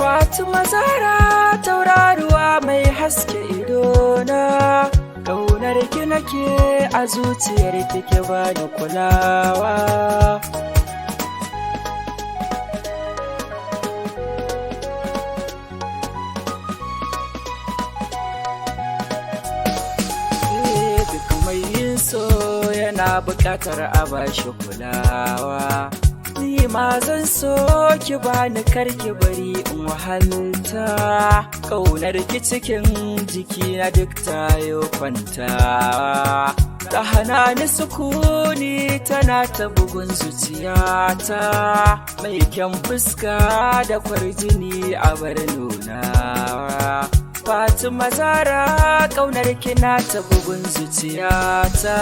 Fateema Zahra tauraruwa mai haske idona, ƙaunar ki nake a zuciyar ki bani kulawa. Duk mai yin so yana buƙatar a bashi kulawa. Ni ma zan so ki bani karki bari in wahalta, ƙaunar ki cikin jikina duk tayo kwanta. Ta hana ni sukuni tana ta bugun zuciyata, mai kyan fuska da kwarjini a bar nunawa. Fateema Zahra ƙaunar ki na ta bugun zuciyata.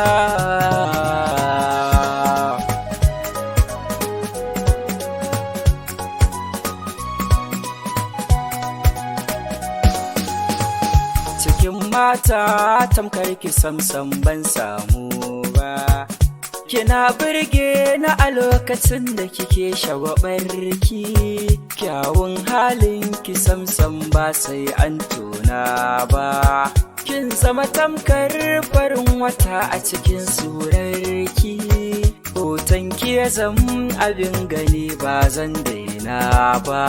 Cikin mata tamkar ki samsam ban samu ba, kina birge na a lokacin da kike shagwabarki. Kyawun halin ki samsam ba sai an tona ba, kin zama tamkar farin wata a cikin surarki. Hoton ki ya zama abin gani ba zan daina ba,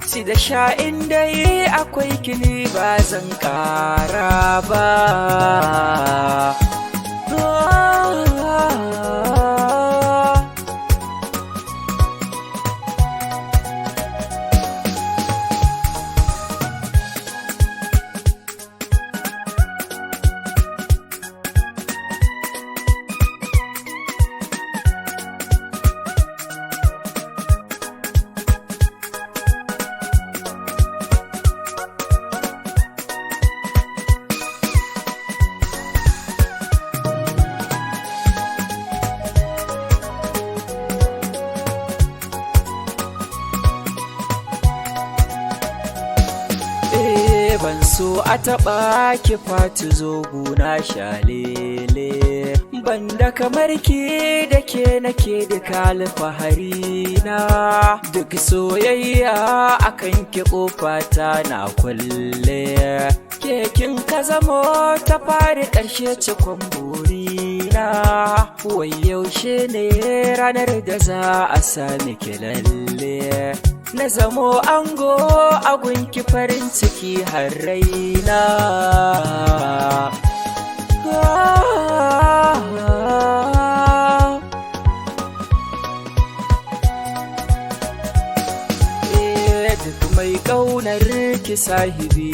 si da sha inda yi akwai kini ba zan ƙara ba. Ban so a taɓa ki Fati zo guna shalele, banda kamar ki da ke nake duka alfahari na. Duk soyayya akan ki ƙofata na kulle, ke kin ka zamo ta fari ƙarshe cikon burina. Wai yaushe ne ranar da za a sami ki lalle, na zamo ango a gunki farin ciki har raina. Duk mai ƙaunar ki sahibi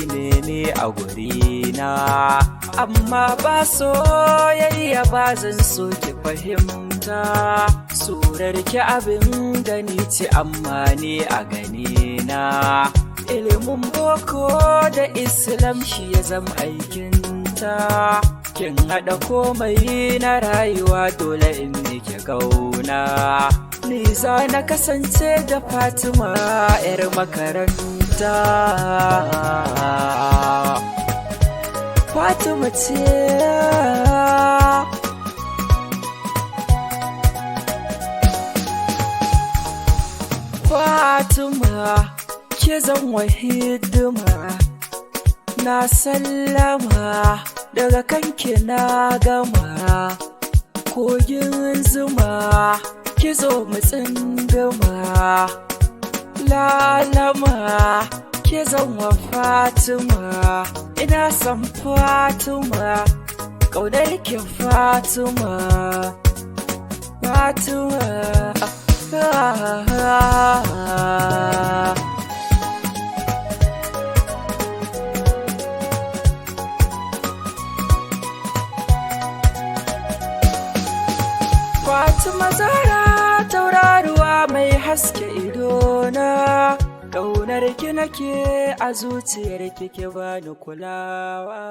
ne a gurina, amma ba soyayya ba zan so ki fahimta. Surar ki abin gani ce amma ne a ganina, ilimin boko da islam shi ya zama aikinta. Kin haɗa komai na rayuwa dole in nike ƙauna. Ni za na kasance da Fateema 'yar makaranta. Fateema ce Fateema, ke zan wa hidima, na sallama daga kanki na gama. Kogin zuma ki zo mu tsinduma, lalama ke zan wa Fateema. Ina son Fateema, ƙaunar ki Fateema. Fateema Fateema Zahra tauraruwa mai haske idona, ƙaunar ki nake a zuciyar ki bani kulawa.